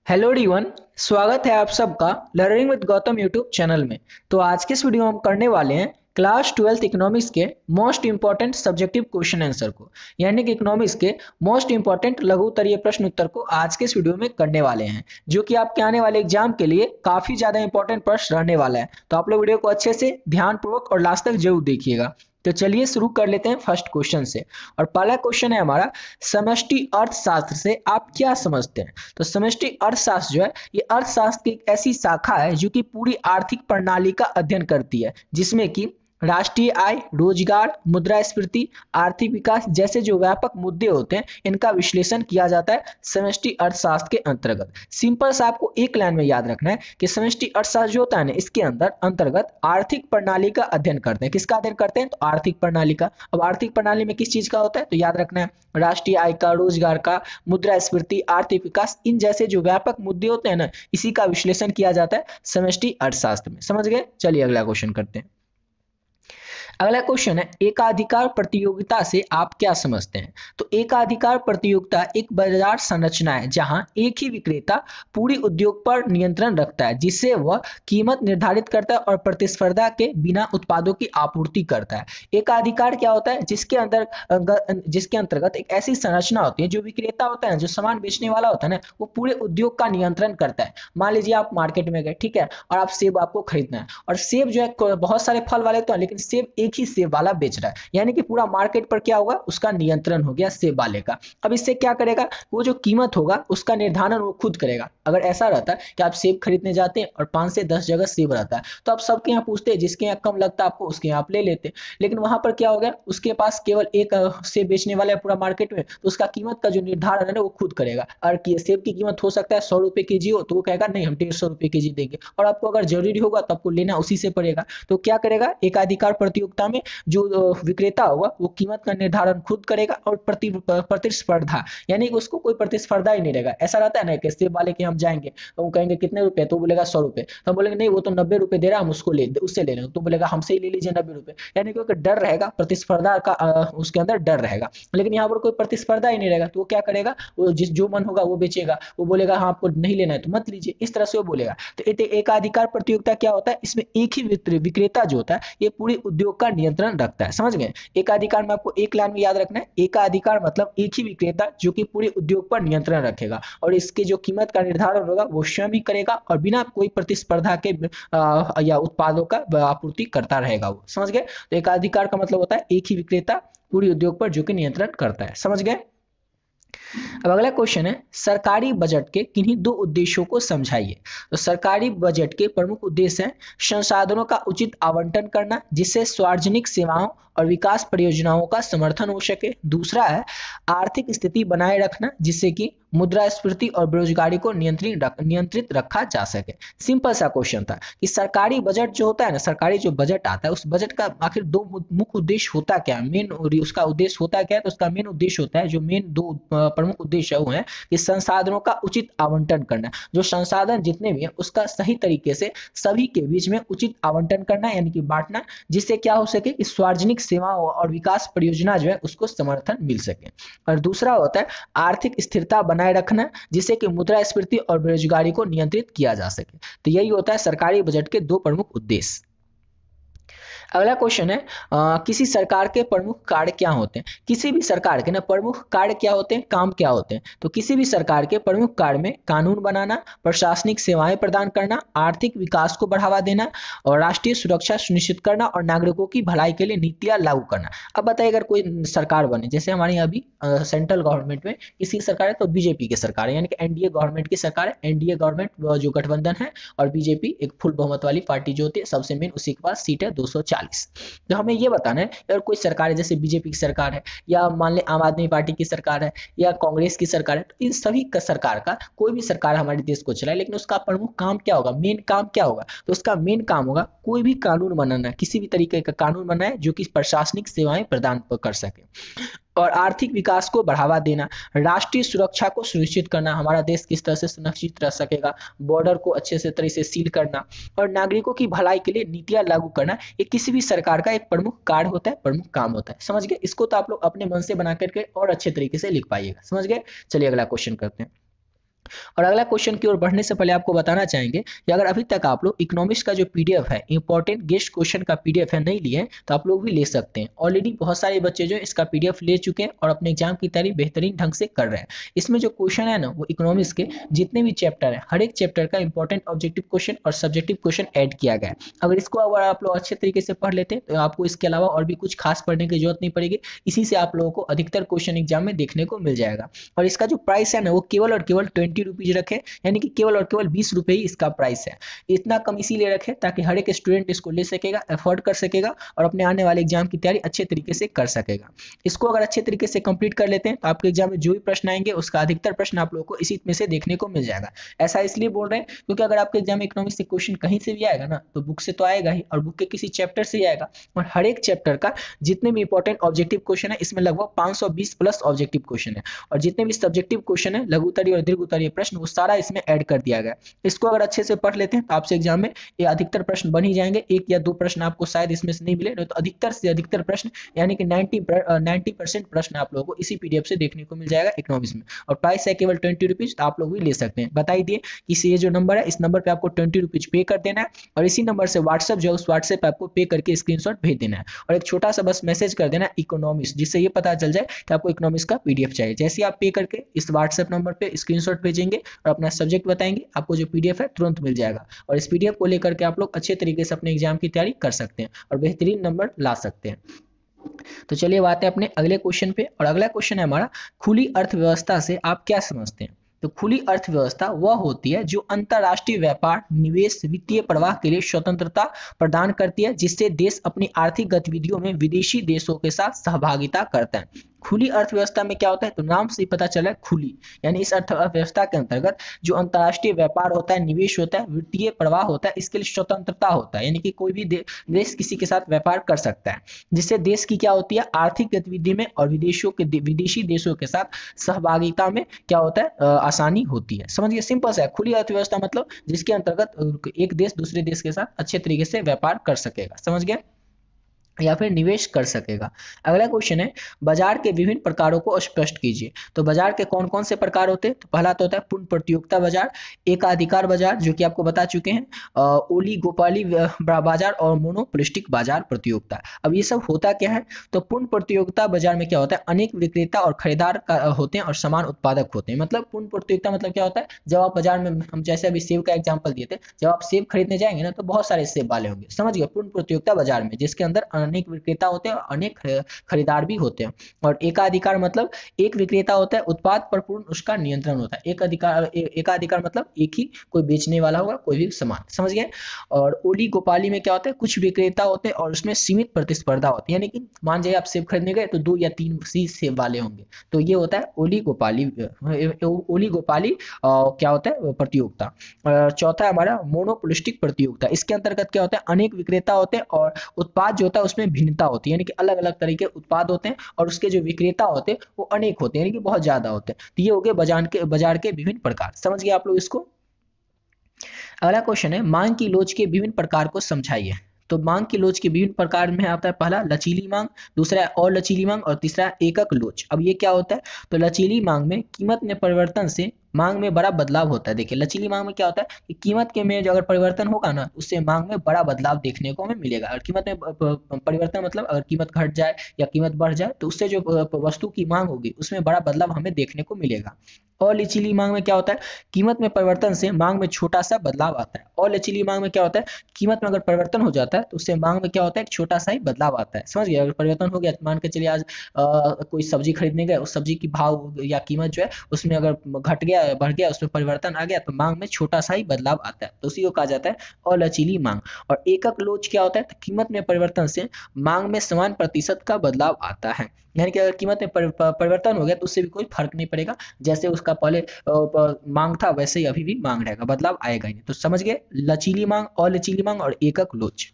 Hello everyone. स्वागत है आप सबका learning with Gautam YouTube channel में। तो आज के इस वीडियो में हम करने वाले हैं क्लास 12th इकोनॉमिक्स के most important subjective question answer को, यानी कि इकोनॉमिक्स के मोस्ट इंपॉर्टेंट लघु उत्तरीय प्रश्न उत्तर को आज के इस वीडियो में करने वाले हैं, जो कि आपके आने वाले एग्जाम के लिए काफी ज्यादा इंपॉर्टेंट प्रश्न रहने वाला है। तो आप लोग वीडियो को अच्छे से ध्यानपूर्वक और लास्ट तक जरूर देखिएगा। तो चलिए शुरू कर लेते हैं फर्स्ट क्वेश्चन से। और पहला क्वेश्चन है हमारा, समष्टि अर्थशास्त्र से आप क्या समझते हैं। तो समष्टि अर्थशास्त्र जो है, ये अर्थशास्त्र की एक ऐसी शाखा है जो कि पूरी आर्थिक प्रणाली का अध्ययन करती है, जिसमें कि राष्ट्रीय आय, रोजगार, मुद्रास्फीति, आर्थिक विकास जैसे जो व्यापक मुद्दे होते हैं, इनका विश्लेषण किया जाता है समष्टि अर्थशास्त्र के अंतर्गत। सिंपल सा आपको एक लाइन में याद रखना है कि समष्टि अर्थशास्त्र जो होता है ना, इसके अंतर्गत आर्थिक प्रणाली का अध्ययन करते हैं। किसका अध्ययन करते हैं? तो आर्थिक प्रणाली का। अब आर्थिक प्रणाली में किस चीज का होता है? तो याद रखना है राष्ट्रीय आय का, रोजगार का, मुद्रास्फीति, आर्थिक विकास, इन जैसे जो व्यापक मुद्दे होते हैं ना, इसी का विश्लेषण किया जाता है समष्टि अर्थशास्त्र में। समझ गए? चलिए अगला क्वेश्चन करते हैं। अगला क्वेश्चन है, एकाधिकार प्रतियोगिता से आप क्या समझते हैं। तो एकाधिकार प्रतियोगिता एक बाजार संरचना है जहां एक ही विक्रेता पूरी उद्योग पर नियंत्रण रखता है, जिससे वह कीमत निर्धारित करता है और प्रतिस्पर्धा के बिना उत्पादों की आपूर्ति करता है। एकाधिकार क्या होता है? जिसके अंतर्गत एक ऐसी संरचना होती है, जो विक्रेता होता है, जो सामान बेचने वाला होता है ना, वो पूरे उद्योग का नियंत्रण करता है। मान लीजिए आप मार्केट में गए, ठीक है, और आप सेब आपको खरीदना है, और सेब जो है बहुत सारे फल वाले तो है, लेकिन सेब एक ही सेब वाला बेच रहा है, यानी कि पूरा मार्केट पर क्या होगा? उसका नियंत्रण हो गया सेब वाले का। अब इससे क्या करेगा? वो जो कीमत होगा उसका निर्धारण वो खुद करेगा। अगर ऐसा रहता है कि आप सेब खरीदने जाते हैं और 5 से 10 जगह सेब रहता है, तो आप सबके यहाँ पूछते हैं, जिसके यहाँ कम लगता है आपको उसके यहाँ आप ले लेते। लेकिन वहां पर क्या हो गया? उसके पास केवल एक सेब बेचने वाला है पूरा मार्केट में, तो उसका कीमत का जो निर्धारण है ना, वो खुद करेगा। और सेब की कीमत हो सकता है 100 रुपए केजी हो, तो वो कहेगा नहीं, हम 150 रुपए केजी देंगे, और आपको अगर जरूरी होगा तो आपको लेना उसी से पड़ेगा। तो क्या करेगा? एकाधिकार प्रतियोगिता में जो विक्रेता होगा वो कीमत का निर्धारण खुद करेगा, और प्रतिस्पर्धा, यानी कि उसको कोई प्रतिस्पर्धा ही नहीं रहेगा। ऐसा रहता है ना कि सेब वाले के हम जाएंगे तो हम कहेंगे कितने रुपए, तो बोलेगा 100 रुपए, तो हम बोलेंगे नहीं, वो तो 90 रुपए दे रहा है, हम उससे ले लेंगे, तो बोलेगा हमसे ही ले लीजिए 90 रुपए। यानी कि डर रहेगा, प्रतिस्पर्धा का उसके अंदर डर रहेगा। लेकिन यहाँ पर कोई प्रतिस्पर्धा ही नहीं रहेगा, तो वो क्या करेगा? वो जिस जो मन होगा वो बेचेगा। वो बोलेगा हाँ आपको नहीं लेना है तो मत लीजिए, इस तरह से वो बोलेगा। तो एकाधिकार प्रतियोगिता क्या होता है? इसमें एक ही विक्रेता जो होता है, ये पूरी उद्योग का नियंत्रण रखता है। समझ गए? एकाधिकार में आपको एक लाइन में याद रखना है, एकाधिकार मतलब एक ही विक्रेता जो कि पूरे उद्योग पर नियंत्रण रखेगा, और इसके जो कीमत का निर्धारण होगा वो स्वयं ही करेगा, और बिना कोई प्रतिस्पर्धा के या उत्पादों का आपूर्ति करता रहेगा वो। समझ गए? तो एकाधिकार का मतलब होता है एक ही विक्रेता पूरी उद्योग पर जो कि नियंत्रण करता है। समझ गए? अब अगला क्वेश्चन है, सरकारी बजट के किन्हीं दो उद्देश्यों को समझाइए। तो सरकारी बजट के प्रमुख उद्देश्य हैं संसाधनों का उचित आवंटन करना, जिससे सार्वजनिक सेवाओं और विकास परियोजनाओं का समर्थन हो सके। दूसरा है आर्थिक स्थिति बनाए रखना, जिससे कि मुद्रास्फीति और बेरोजगारी को नियंत्रित रखा जा सके। सिंपल सा क्वेश्चन था कि सरकारी बजट जो होता है ना, सरकारी जो बजट आता है, उस बजट का आखिर दो मुख्य उद्देश्य होता क्या है, मेन उसका उद्देश्य होता क्या है। तो उसका मेन उद्देश्य होता है, जो मेन दो प्रमुख उद्देश्य है वो है कि संसाधनों का उचित आवंटन करना। जो संसाधन जितने भी हैं उसका सही तरीके से सभी के बीच में उचित आवंटन करना, यानी कि बांटना, जिससे क्या हो सके कि सार्वजनिक सेवाओं और विकास परियोजना जो है उसको समर्थन मिल सके। और दूसरा होता है आर्थिक स्थिरता बनाए रखना, जिससे कि मुद्रास्फीति और बेरोजगारी को नियंत्रित किया जा सके। तो यही होता है सरकारी बजट के दो प्रमुख उद्देश्य। अगला क्वेश्चन है, किसी सरकार के प्रमुख कार्य क्या होते हैं। किसी भी सरकार के ना प्रमुख कार्य क्या होते हैं, काम क्या होते हैं। तो किसी भी सरकार के प्रमुख कार्य में कानून बनाना, प्रशासनिक सेवाएं प्रदान करना, आर्थिक विकास को बढ़ावा देना, और राष्ट्रीय सुरक्षा सुनिश्चित करना, और नागरिकों की भलाई के लिए नीतियां लागू करना। अब बताइए, अगर कोई सरकार बने, जैसे हमारे यहाँ अभी सेंट्रल गवर्नमेंट में किसी सरकार है, तो बीजेपी की सरकार है, यानी कि एनडीए गवर्नमेंट की सरकार है। एनडीए गवर्नमेंट जो गठबंधन है, और बीजेपी एक फुल बहुमत वाली पार्टी जो होती है, सबसे मेन उसी के पास सीट है 240। तो हमें ये बताना है, अगर कोई सरकार है, जैसे बीजेपी की सरकार है, या मान ले आम आदमी पार्टी की सरकार है, या कांग्रेस की सरकार है, तो इन सभी का सरकार का, कोई भी सरकार हमारे देश को चलाए, लेकिन उसका प्रमुख काम क्या होगा, मेन काम क्या होगा। तो उसका मेन काम होगा कोई भी कानून बनाना, किसी भी तरीके का कानून बनाए जो कि प्रशासनिक सेवाएं प्रदान कर सके, और आर्थिक विकास को बढ़ावा देना, राष्ट्रीय सुरक्षा को सुनिश्चित करना, हमारा देश किस तरह से सुरक्षित रह सकेगा, बॉर्डर को अच्छे से तरीके से सील करना, और नागरिकों की भलाई के लिए नीतियां लागू करना। ये किसी भी सरकार का एक प्रमुख कार्य होता है, प्रमुख काम होता है। समझ गए? इसको तो आप लोग अपने मन से बना करके और अच्छे तरीके से लिख पाइएगा। समझ गए? चलिए अगला क्वेश्चन करते हैं। और अगला क्वेश्चन की ओर बढ़ने से पहले आपको बताना चाहेंगे कि अगर अभी तक आप लोग इकोनॉमिक्स का जो पीडीएफ है, इंपॉर्टेंट गेस्ट क्वेश्चन का पीडीएफ है, नहीं लिए हैं तो आप लोग भी ले सकते हैं। ऑलरेडी बहुत सारे बच्चे जो इसका पीडीएफ ले चुके हैं और अपने एग्जाम की तैयारी बेहतरीन ढंग से कर रहे हैं। इसमें जो क्वेश्चन है ना, वो इकोनॉमिक्स के जितने भी चैप्टर है, हर एक चैप्टर का इंपॉर्टेंट ऑब्जेक्टिव क्वेश्चन और सब्जेक्टिव क्वेश्चन ऐड किया गया है। अगर इसको अगर आप लोग अच्छे तरीके से पढ़ लेते हैं तो आपको इसके अलावा और भी कुछ खास पढ़ने की जरूरत नहीं पड़ेगी। इसी से आप लोगों को अधिकतर क्वेश्चन एग्जाम में देखने को मिल जाएगा। और इसका जो प्राइस है ना, वो केवल और केवल 20 रुपीज रखे, यानी कि केवल और केवल 20 रुपए ही इसका प्राइस है। इतना कम इसीलिए रखे ताकि हर एक स्टूडेंट इसको ले सकेगा, अफोर्ड कर सकेगा और अपने आने वाले एग्जाम की तैयारी अच्छे तरीके से कर सकेगा। इसको अगर अच्छे तरीके से कंप्लीट कर लेते हैं तो आपके एग्जाम में जो भी प्रश्न आएंगे उसका अधिकतर प्रश्न आप लोगों को इसी में से देखने को मिल जाएगा। ऐसा इसलिए बोल रहे हैं क्योंकि अगर आपके एग्जाम में इकोनॉमिक्स से क्वेश्चन कहीं से भी आएगा ना, तो बुक से तो आएगा ही और बुक के किसी चैप्टर से ही आएगा। और हर एक चैप्टर का जितने भी इंपॉर्टेंट ऑब्जेक्टिव क्वेश्चन है, इसमें लगभग 520 प्लस ऑब्जेक्टिव क्वेश्चन है। और जितने भी सब्जेक्टिव क्वेश्चन है, लघु उत्तरीय और दीर्घ उत्तरीय प्रश्न, वो सारा इसमें ऐड कर दिया गया। इसको अगर अच्छे से पढ़ लेते हैं तो आपसे एग्जाम में ये अधिकतर प्रश्न बन ही जाएंगे। एक या दो प्रश्न आपको शायद इसमें से नहीं मिले, नहीं तो अधिकतर से अधिकतर प्रश्न यानी कि 90% प्रश्न आप लोगों को इसी पीडीएफ से देखने को मिल जाएगा इकोनॉमिक्स में। और प्राइस है केवल 20 रुपीज, तो आप लोग भी ले सकते हैं। बता ही दिए कि ये जो नंबर है, इस नंबर पे आपको 20 रुपीज पे कर देना है और इसी नंबर से व्हाट्सएप जो उस व्हाट्सएप पे आपको पे करके स्क्रीनशॉट भेज देना है और एक छोटा सा बस मैसेज कर देना इकोनॉमिक्स, जिससे ये पता चल जाए कि आपको इकोनॉमिक्स का पीडीएफ चाहिए। जैसे आप पे करके इस व्हाट्सएप नंबर पे स्क्रीनशॉट भेजेंगे और अपना सब्जेक्ट बताएंगे, आपको जो पीडीएफ है तुरंत मिल जाएगा। और इस पीडीएफ को लेकर के आप लोग अच्छे तरीके से अपने एग्जाम की तैयारी कर सकते हैं और बेहतरीन नंबर ला सकते हैं। तो चलिए बात है अपने अगले क्वेश्चन पे। और अगला क्वेश्चन है हमारा, खुली अर्थव्यवस्था से आप क्या समझते हैं? तो खुली अर्थव्यवस्था वह होती है जो अंतरराष्ट्रीय व्यापार, निवेश, वित्तीय प्रवाह के लिए स्वतंत्रता प्रदान करती है, जिससे देश अपनी आर्थिक गतिविधियों में विदेशी देशों के साथ सहभागिता करता है। खुली अर्थव्यवस्था में क्या होता है? तो नाम से ही पता चला है, खुली। यानी इस अर्थव्यवस्था के अंतर्गत जो अंतर्राष्ट्रीय व्यापार होता है, निवेश होता है, वित्तीय प्रवाह होता है, इसके लिए स्वतंत्रता होता है, यानी कि कोई भी देश किसी के साथ व्यापार कर सकता है, जिससे देश की क्या होती है, आर्थिक गतिविधि में और विदेशी देशों के साथ सहभागिता में क्या होता है, आसानी होती है। समझिए, सिंपल सा है। खुली अर्थव्यवस्था मतलब जिसके अंतर्गत एक देश दूसरे देश के साथ अच्छे तरीके से व्यापार कर सकेगा। समझ गए? या फिर निवेश कर सकेगा। अगला क्वेश्चन है, बाजार के विभिन्न प्रकारों को स्पष्ट कीजिए। तो बाजार के कौन कौन से प्रकार होते हैं? तो पहला तो होता है पूर्ण प्रतियोगिता बाजार, एकाधिकार बाजार जो कि आपको बता चुके हैं, ओलिगोपोली बाजार और मोनोपोलिस्टिक बाजार प्रतियोगिता। अब ये सब होता क्या है? तो पूर्ण प्रतियोगिता बाजार में क्या होता है, अनेक विक्रेता और खरीदार होते हैं और समान उत्पादक होते हैं। मतलब पूर्ण प्रतियोगिता मतलब क्या होता है, जब आप बाजार में, हम जैसे अभी सेब का एग्जाम्पल दिए थे, जब आप सेब खरीदने जाएंगे ना तो बहुत सारे सेब वाले होंगे। समझ गए? पूर्ण प्रतियोगिता बाजार में जिसके अंदर अनेक विक्रेता होते हैं और अनेक खरीदार भी होते हैं। और एकाधिकार मतलब एक विक्रेता होता है, उत्पाद पर पूर्ण उसका नियंत्रण होता है। एकाधिकार मतलब एक ही कोई बेचने वाला होगा कोई भी सामान। समझ गए? और ओलिगोपोली में क्या होता है, कुछ विक्रेता होते हैं और उसमें सीमित प्रतिस्पर्धा होती है, यानी कि मान जाइए आप सेब खरीदने गए तो 2 या 3 सी सेब वाले होंगे, तो ये होता है ओलिगोपोली। ओलिगोपोली क्या होता है, प्रतियोगिता। चौथा है हमारा मोनोपोलिस्टिक प्रतियोगिता। इसके अंतर्गत क्या होता है, अनेक विक्रेता होते हैं और उत्पाद जो होता है उसमें भिन्नता होती है, यानी कि अलग अलग तरह के उत्पाद होते हैं और उसके जो विक्रेता होते हैं वो अनेक होते हैं, यानी कि बहुत ज्यादा होते हैं। तो ये हो गए बाजार के विभिन्न प्रकार। समझ गए आप लोग इसको? अगला क्वेश्चन है, मांग की लोच के विभिन्न प्रकार को समझाइए। तो मांग की लोच के विभिन्न प्रकार में आता है पहला लचीली मांग, दूसरा है और लचीली मांग और तीसरा है एकक लोच। अब ये क्या होता है? तो लचीली मांग में कीमत में परिवर्तन से मांग में बड़ा बदलाव होता है। देखिए, लचीली मांग में क्या होता है कि कीमत के में जो अगर परिवर्तन होगा ना, उससे मांग में बड़ा बदलाव देखने को हमें मिलेगा। और कीमत में परिवर्तन मतलब अगर कीमत घट जाए या कीमत बढ़ जाए तो उससे जो वस्तु की मांग होगी उसमें बड़ा बदलाव हमें देखने को मिलेगा। और लचीली मांग में क्या होता है, कीमत में परिवर्तन से मांग में छोटा सा बदलाव आता है। और लचीली मांग में क्या होता है, कीमत में अगर परिवर्तन हो जाता है तो उससे मांग में क्या होता है, एक छोटा सा ही बदलाव आता है। समझ गए? अगर परिवर्तन हो गया तो मान के चलिए आज कोई सब्जी खरीदने गए, उस सब्जी की भाव या कीमत जो है उसमें अगर घट गया बढ़ गया, उसमें परिवर्तन आ गया तो मांग में छोटा सा ही बदलाव आता है, तो उसी को कहा जाता है अलचीली मांग। और एकक लोच क्या होता है, तो कीमत में परिवर्तन से मांग में समान प्रतिशत का बदलाव आता है, यानी कि अगर कीमत में परिवर्तन हो गया तो उससे भी कोई फर्क नहीं पड़ेगा, जैसे उसका पहले मांग था वैसे ही अभी भी मांग रहेगा, बदलाव आएगा ही नहीं। तो समझ गए, लचीली मांग, अलचीली मांग और एकक लोच।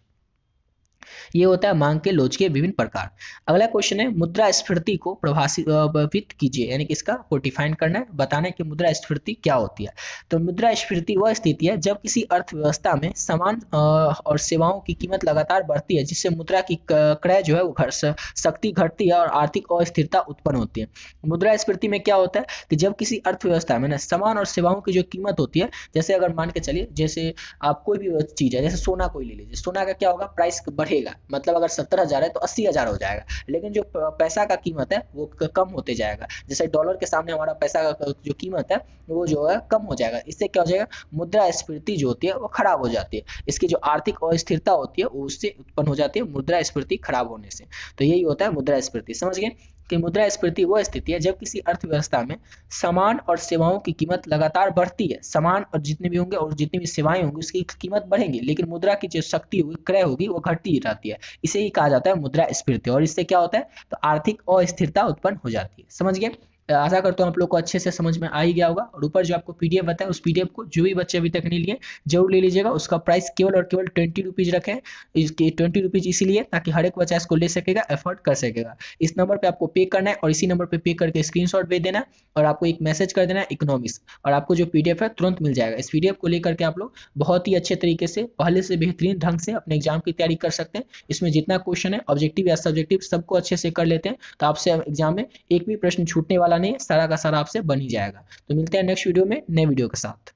ये होता है मांग के लोच के विभिन्न प्रकार। अगला क्वेश्चन है मुद्रास्फीति को प्रभावित कीजिए, यानी कि इसका को डिफाइन करना है, बताना है कि मुद्रास्फीति क्या होती है। तो मुद्रास्फीति वह स्थिति है जब किसी अर्थव्यवस्था में सामान और सेवाओं की कीमत लगातार बढ़ती है, जिससे मुद्रा की क्रय जो है वो शक्ति घटती है और आर्थिक अस्थिरता उत्पन्न होती है। मुद्रास्फीति में क्या होता है कि जब किसी अर्थव्यवस्था में ना सामान और सेवाओं की जो कीमत होती है, जैसे अगर मान के चलिए, जैसे आप कोई भी चीज है, जैसे सोना कोई ले लीजिए, सोना का क्या होगा, प्राइस बढ़ेगा, मतलब अगर 70,000 है तो 80,000 हो जाएगा, लेकिन जो पैसा का कीमत है वो कम होते जाएगा। जैसे डॉलर के सामने हमारा पैसा का जो कीमत है वो जो है कम हो जाएगा। इससे क्या हो जाएगा, मुद्रास्फीति जो होती है वो खराब हो जाती है। इसकी जो आर्थिक अस्थिरता होती है वो उससे उत्पन्न हो जाती है मुद्रास्फीति खराब होने से। तो यही होता है मुद्रास्फीति। समझ गए कि मुद्रास्फीति वह स्थिति है जब किसी अर्थव्यवस्था में सामान और सेवाओं की कीमत लगातार बढ़ती है, सामान और जितने भी होंगे और जितनी भी सेवाएं होंगी उसकी कीमत बढ़ेगी, लेकिन मुद्रा की जो शक्ति होगी, क्रय होगी, वो घटती ही रहती है। इसे ही कहा जाता है मुद्रास्फीति। और इससे क्या होता है, तो आर्थिक अस्थिरता उत्पन्न हो जाती है। समझ गए। आशा करता हूँ आप लोग को अच्छे से समझ में आ ही गया होगा। और ऊपर जो आपको पीडीएफ बताया, उस पीडीएफ को जो भी बच्चे अभी तक नहीं लिए जरूर ले लीजिएगा। उसका प्राइस केवल और केवल 20 रुपीज रखे हैं। इसके 20 रुपीज इसीलिए ताकि हर एक बच्चा इसको ले सकेगा, एफोर्ड कर सकेगा। इस नंबर पे आपको पे करना है और इसी नंबर पे पे करके स्क्रीनशॉट भेज देना है और आपको एक मैसेज कर देना है इकोनॉमिक्स, और आपको जो पीडीएफ है तुरंत मिल जाएगा। इस पीडीएफ को लेकर के आप लोग बहुत ही अच्छे तरीके से, पहले से बेहतरीन ढंग से अपने एग्जाम की तैयारी कर सकते हैं। इसमें जितना क्वेश्चन है ऑब्जेक्टिव या सब्जेक्टिव सबको अच्छे से कर लेते हैं, तो आपसे एग्जाम में एक भी प्रश्न छूटने वाला नहीं है, सारा का सारा आपसे बन ही जाएगा। तो मिलते हैं नेक्स्ट वीडियो में नए वीडियो के साथ।